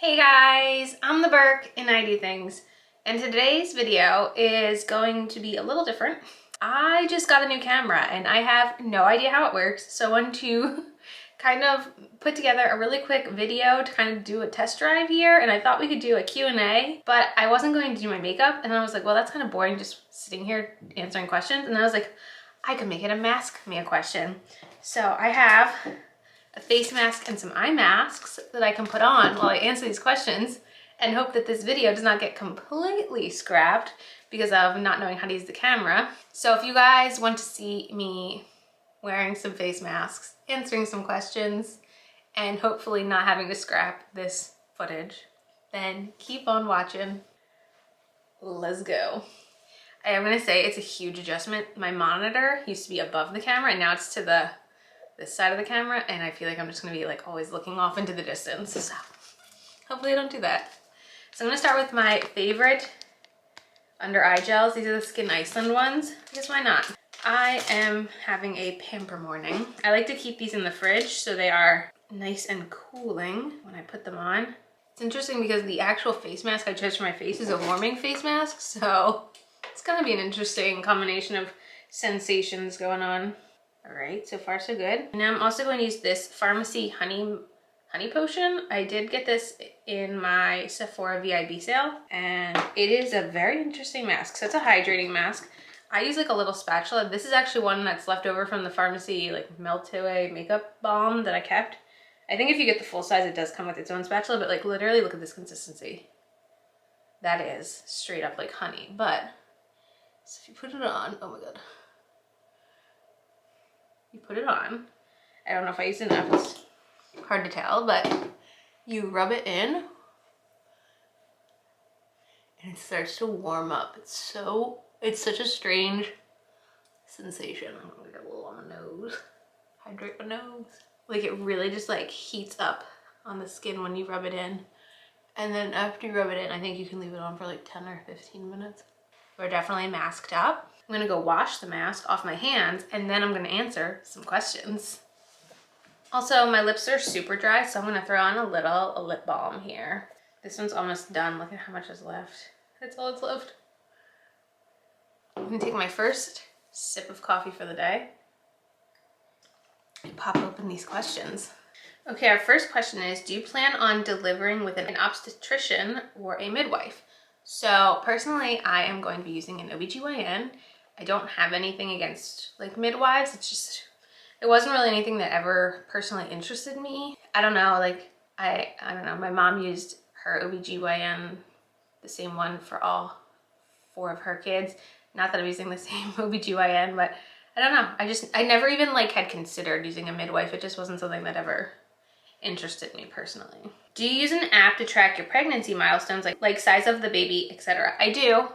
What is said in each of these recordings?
Hey guys, I'm the Burke and I do things. And today's video is going to be a little different. I just got a new camera and I have no idea how it works. So I wanted to kind of put together a really quick video to kind of do a test drive here. And I thought we could do a Q&A, but I wasn't going to do my makeup. And I was like, well, that's kind of boring just sitting here answering questions. And then I was like, I could make it a Mask Me a Question. So I have a face mask and some eye masks that I can put on while I answer these questions and hope that this video does not get completely scrapped because of not knowing how to use the camera. So if you guys want to see me wearing some face masks, answering some questions, and hopefully not having to scrap this footage, then keep on watching. Let's go. I am gonna say it's a huge adjustment. My monitor used to be above the camera and now it's to this side of the camera, and I feel like I'm just gonna be like always looking off into the distance. So hopefully I don't do that. So I'm gonna start with my favorite under eye gels. These are the Skin Iceland ones, because why not? I am having a pamper morning. I like to keep these in the fridge so they are nice and cooling when I put them on. It's interesting because the actual face mask I chose for my face is a warming face mask, so it's gonna be an interesting combination of sensations going on. All right, so far so good. Now I'm also going to use this Pharmacy honey potion. I did get this in my Sephora VIB sale, and it is a very interesting mask. So it's a hydrating mask. I use like a little spatula. This is actually one that's left over from the Pharmacy like melt away makeup balm that I kept. I think if you get the full size, it does come with its own spatula, but like literally look at this consistency. That is straight up like honey. But so if you put it on, oh my God. You put it on. I don't know if I used enough, it's hard to tell, but you rub it in and it starts to warm up. It's such a strange sensation. I'm gonna get a little on my nose. Hydrate my nose. Like it really just like heats up on the skin when you rub it in. And then after you rub it in, I think you can leave it on for like 10 or 15 minutes. We're definitely masked up. I'm gonna go wash the mask off my hands and then I'm gonna answer some questions. Also, my lips are super dry, so I'm gonna throw on a lip balm here. This one's almost done. Look at how much is left. That's all that's left. I'm gonna take my first sip of coffee for the day and pop open these questions. Okay, our first question is, do you plan on delivering with an obstetrician or a midwife? So personally, I am going to be using an OBGYN. I don't have anything against like midwives. It's just, it wasn't really anything that ever personally interested me. I don't know, like, I don't know. My mom used her OBGYN, the same one for all 4 of her kids. Not that I'm using the same OBGYN, but I don't know. I never even like had considered using a midwife. It just wasn't something that ever interested me personally. Do you use an app to track your pregnancy milestones, like size of the baby, etc.? I do.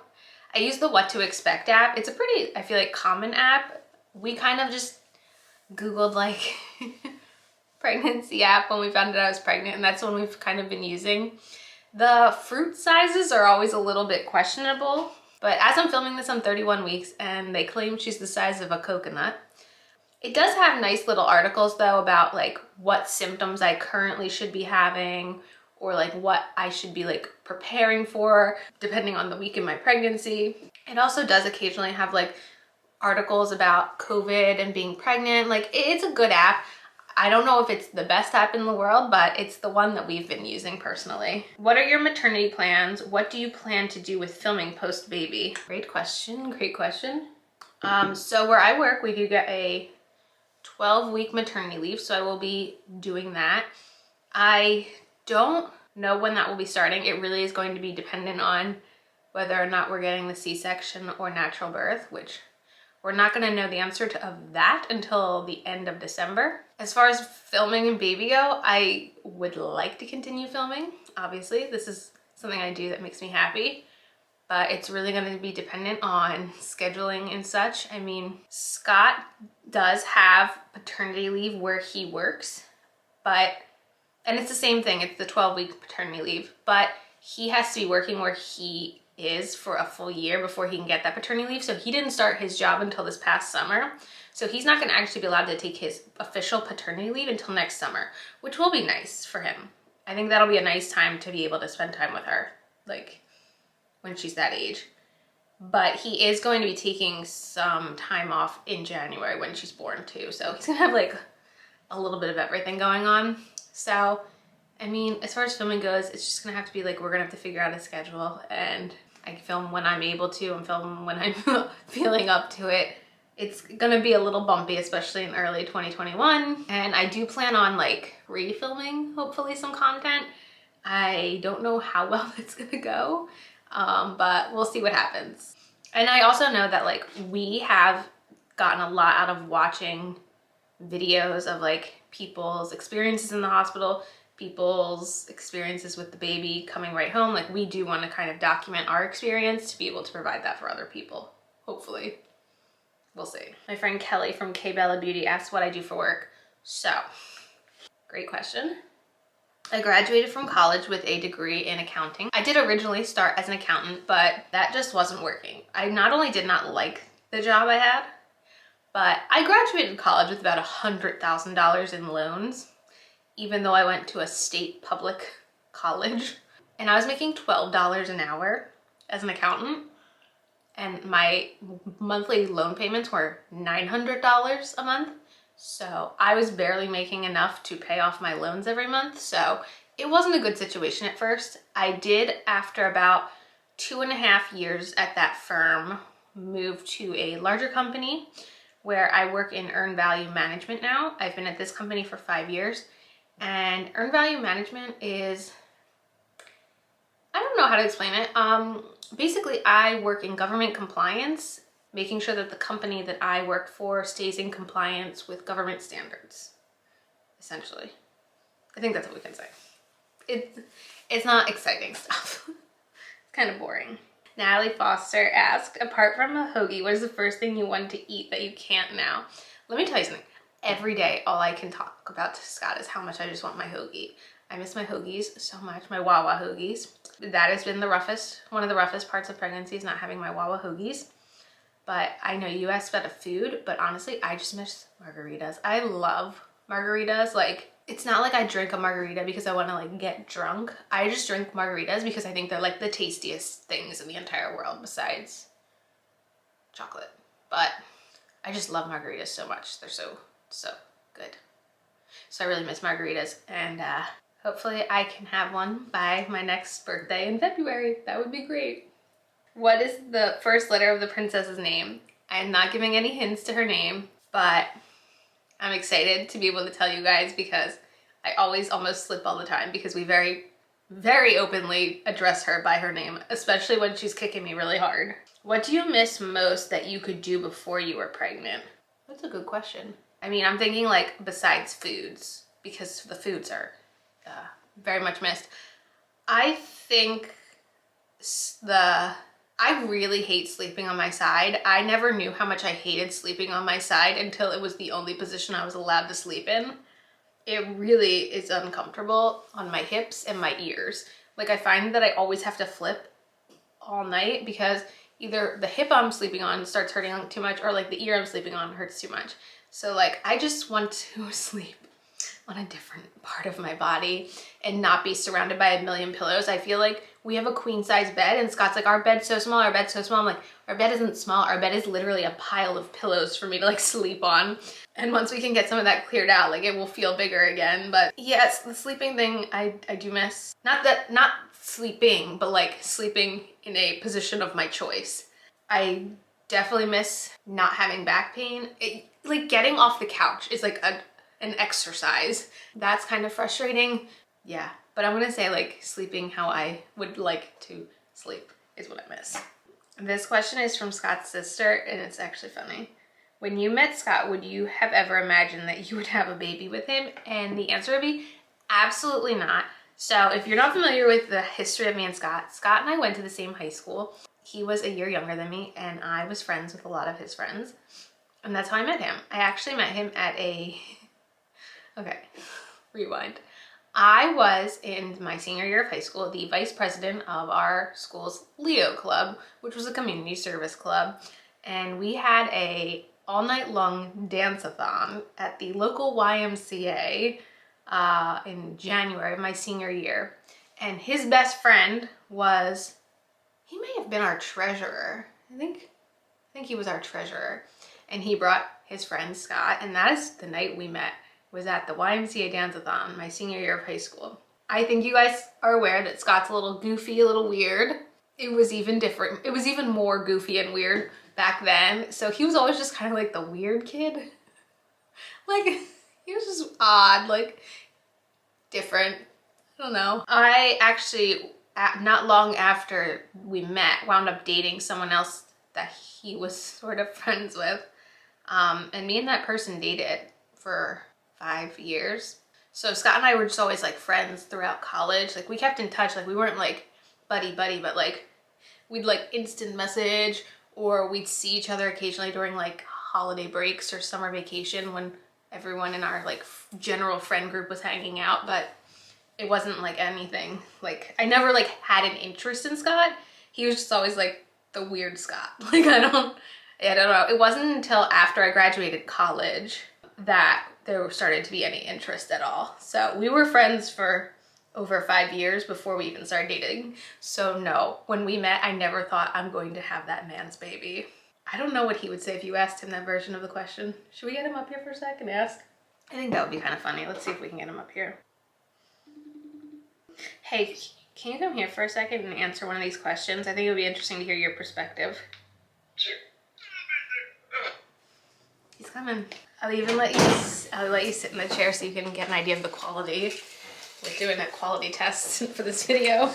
I use the What to Expect app. It's a pretty, I feel like, common app. We kind of just Googled like pregnancy app when we found out I was pregnant, and that's when we've kind of been using. The fruit sizes are always a little bit questionable, but as I'm filming this, I'm 31 weeks and they claim she's the size of a coconut. It does have nice little articles though about like what symptoms I currently should be having, or like what I should be like preparing for depending on the week in my pregnancy. It also does occasionally have like articles about COVID and being pregnant. Like it's a good app. I don't know if it's the best app in the world, but it's the one that we've been using personally. What are your maternity plans? What do you plan to do with filming post-baby? Great question, great question. So where I work, we do get a 12-week maternity leave, so I will be doing that. I don't know when that will be starting. It really is going to be dependent on whether or not we're getting the C-section or natural birth, which we're not going to know the answer of that until the end of December. As far as filming and baby go, I would like to continue filming. Obviously, this is something I do that makes me happy, but it's really going to be dependent on scheduling and such. I mean, Scott does have paternity leave where he works, and it's the same thing, it's the 12-week paternity leave, but he has to be working where he is for a full year before he can get that paternity leave. So he didn't start his job until this past summer. So he's not gonna actually be allowed to take his official paternity leave until next summer, which will be nice for him. I think that'll be a nice time to be able to spend time with her, like when she's that age. But he is going to be taking some time off in January when she's born too. So he's gonna have like a little bit of everything going on. So, I mean, as far as filming goes, it's just gonna have to be like, we're gonna have to figure out a schedule, and I can film when I'm able to and film when I'm feeling up to it. It's gonna be a little bumpy, especially in early 2021. And I do plan on like refilming, hopefully, some content. I don't know how well it's gonna go, but we'll see what happens. And I also know that like we have gotten a lot out of watching videos of like people's experiences in the hospital, people's experiences with the baby coming right home. Like we do want to kind of document our experience to be able to provide that for other people, hopefully. We'll see. My friend Kelly from K Bella Beauty asked what I do for work. So, great question. I graduated from college with a degree in accounting. I did originally start as an accountant, but that just wasn't working. I not only did not like the job I had, but I graduated college with about $100,000 in loans, even though I went to a state public college. And I was making $12 an hour as an accountant. And my monthly loan payments were $900 a month. So I was barely making enough to pay off my loans every month. So it wasn't a good situation at first. I did, after about 2.5 years at that firm, move to a larger company where I work in earned value management now. I've been at this company for 5 years, and earned value management is, I don't know how to explain it. Basically, I work in government compliance, making sure that the company that I work for stays in compliance with government standards, essentially. I think that's what we can say. It's not exciting stuff. It's kind of boring. Natalie Foster asked, apart from a hoagie, what is the first thing you want to eat that you can't now? Let me tell you something. Every day, all I can talk about to Scott is how much I just want my hoagie. I miss my hoagies so much, my Wawa hoagies. That has been one of the roughest parts of pregnancy, is not having my Wawa hoagies. But I know you asked about a food, but honestly, I just miss margaritas. I love margaritas. Like, it's not like I drink a margarita because I want to like get drunk. I just drink margaritas because I think they're like the tastiest things in the entire world besides chocolate. But I just love margaritas so much. They're so good. So I really miss margaritas, and hopefully I can have one by my next birthday in February. That would be great. What is the first letter of the princess's name? I'm not giving any hints to her name, but I'm excited to be able to tell you guys because I always almost slip all the time because we very, very openly address her by her name, especially when she's kicking me really hard. What do you miss most that you could do before you were pregnant? That's a good question. I mean, I'm thinking like besides foods, because the foods are very much missed. I think I really hate sleeping on my side. I never knew how much I hated sleeping on my side until it was the only position I was allowed to sleep in. It really is uncomfortable on my hips and my ears. Like, I find that I always have to flip all night because either the hip I'm sleeping on starts hurting too much, or like the ear I'm sleeping on hurts too much. So like, I just want to sleep on a different part of my body and not be surrounded by a million pillows. I feel like we have a queen size bed and Scott's like, our bed's so small, our bed's so small. I'm like, our bed isn't small, our bed is literally a pile of pillows for me to like sleep on. And once we can get some of that cleared out, like it will feel bigger again. But yes, the sleeping thing I do miss. Not sleeping, but like sleeping in a position of my choice. I definitely miss not having back pain. Like getting off the couch is like an exercise. That's kind of frustrating. Yeah, but I'm gonna say like sleeping how I would like to sleep is what I miss. This question is from Scott's sister, and it's actually funny. When you met Scott, would you have ever imagined that you would have a baby with him? And the answer would be absolutely not. So if you're not familiar with the history of me and Scott, Scott and I went to the same high school. He was a year younger than me, and I was friends with a lot of his friends. And that's how I met him. I actually met him at okay, rewind. I was in my senior year of high school, the vice president of our school's Leo Club, which was a community service club. And we had a all night long dance-a-thon at the local YMCA in January of my senior year. And his best friend was, he may have been our treasurer. I think he was our treasurer. And he brought his friend Scott, and that is the night we met, was at the YMCA Dance-a-thon, my senior year of high school. I think you guys are aware that Scott's a little goofy, a little weird. It was even different. It was even more goofy and weird back then. So he was always just kind of like the weird kid. Like, he was just odd, like different. I don't know. I actually, not long after we met, wound up dating someone else that he was sort of friends with. And me and that person dated for 5 years. So Scott and I were just always like friends throughout college. Like we kept in touch. Like we weren't like buddy, but like we'd like instant message, or we'd see each other occasionally during like holiday breaks or summer vacation when everyone in our like general friend group was hanging out. But it wasn't like anything. Like I never like had an interest in Scott. He was just always like the weird Scott. Like I don't know. It wasn't until after I graduated college that there started to be any interest at all. So we were friends for over 5 years before we even started dating. So no, when we met, I never thought I'm going to have that man's baby. I don't know what he would say if you asked him that version of the question. Should we get him up here for a second and ask? I think that would be kind of funny. Let's see if we can get him up here. Hey, can you come here for a second and answer one of these questions? I think it would be interesting to hear your perspective. Sure. He's coming. I'll let you sit in the chair so you can get an idea of the quality. We're doing a quality test for this video.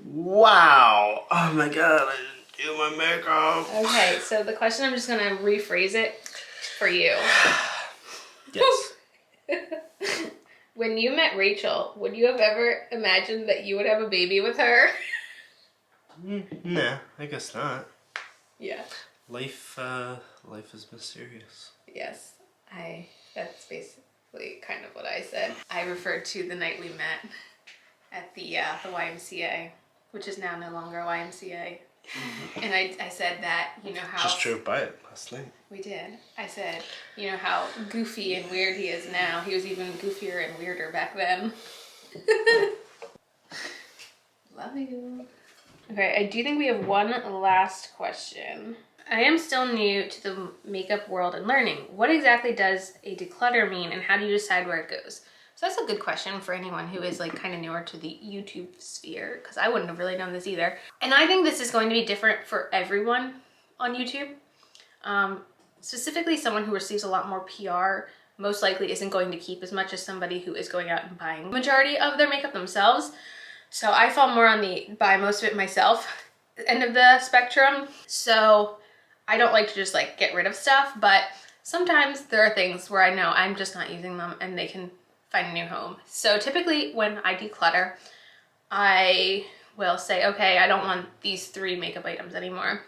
Wow. Oh my god, I didn't do my makeup. Okay, so the question, I'm just gonna rephrase it for you. Yes. When you met Rachel, would you have ever imagined that you would have a baby with her? Nah, I guess not. Yeah. Life is mysterious. Yes, that's basically kind of what I said. I referred to the night we met at the YMCA, which is now no longer a YMCA. Mm-hmm. And I said that, you know how... Just drove by it last night. We did. I said, you know how goofy and weird he is now. He was even goofier and weirder back then. Love you. Okay, I do think we have one last question. I am still new to the makeup world and learning. What exactly does a declutter mean, and how do you decide where it goes? So that's a good question for anyone who is like kind of newer to the YouTube sphere, because I wouldn't have really known this either. And I think this is going to be different for everyone on YouTube. Specifically someone who receives a lot more PR most likely isn't going to keep as much as somebody who is going out and buying the majority of their makeup themselves. So I fall more on the buy most of it myself end of the spectrum. So I don't like to just like get rid of stuff, but sometimes there are things where I know I'm just not using them and they can find a new home. So typically when I declutter, I will say, okay, I don't want these 3 makeup items anymore.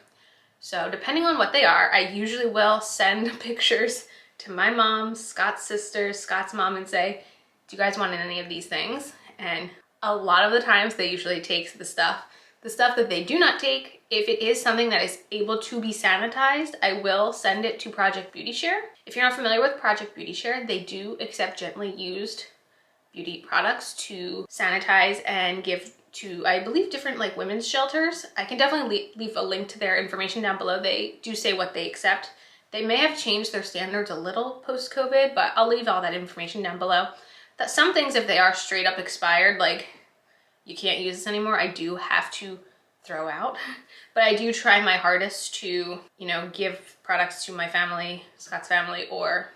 So depending on what they are, I usually will send pictures to my mom, Scott's sisters, Scott's mom, and say, do you guys want any of these things? And a lot of the times they usually take the stuff. The stuff that they do not take, if it is something that is able to be sanitized, I will send it to Project Beauty Share. If you're not familiar with Project Beauty Share, they do accept gently used beauty products to sanitize and give to, I believe, different like women's shelters. I can definitely leave a link to their information down below. They do say what they accept. They may have changed their standards a little post-COVID, but I'll leave all that information down below. That some things, if they are straight up expired, like you can't use this anymore, I do have to throw out. But I do try my hardest to, you know, give products to my family, Scott's family, or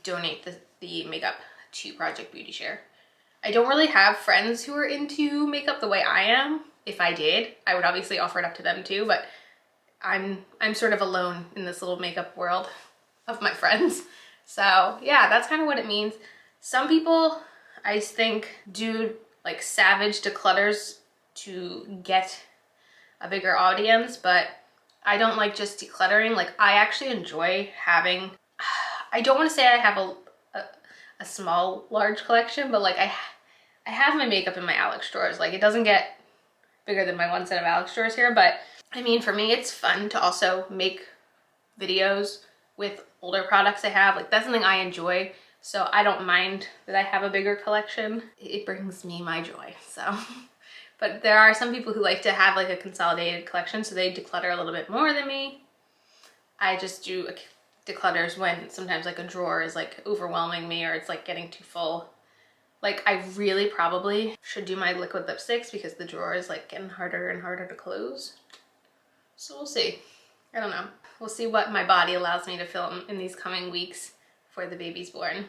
donate the makeup to Project Beauty Share. I don't really have friends who are into makeup the way I am. If I did, I would obviously offer it up to them too, but I'm sort of alone in this little makeup world of my friends. So yeah, that's kind of what it means. Some people, I think, do like savage declutters to get a bigger audience, but I don't like just decluttering. Like I actually enjoy having, I don't want to say I have a small, large collection, but like I have my makeup in my Alex drawers. Like it doesn't get bigger than my one set of Alex drawers here, but I mean, for me, it's fun to also make videos with older products I have. Like that's something I enjoy So I don't mind that I have a bigger collection. It brings me my joy, so. But there are some people who like to have like a consolidated collection, so they declutter a little bit more than me. I just do declutters when sometimes like a drawer is like overwhelming me or it's like getting too full. Like I really probably should do my liquid lipsticks because the drawer is like getting harder and harder to close. So we'll see. I don't know. We'll see what my body allows me to film in these coming weeks before the baby's born.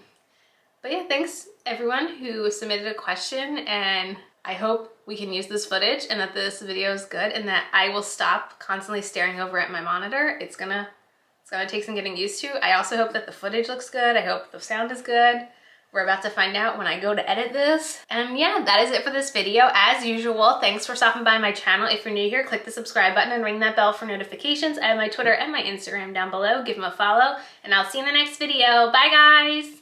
But yeah, thanks everyone who submitted a question, and I hope we can use this footage and that this video is good and that I will stop constantly staring over at my monitor. It's gonna take some getting used to. I also hope that the footage looks good. I hope the sound is good. We're about to find out when I go to edit this. And yeah, that is it for this video. As usual, thanks for stopping by my channel. If you're new here, click the subscribe button and ring that bell for notifications. I have my Twitter and my Instagram down below. Give them a follow, and I'll see you in the next video. Bye guys!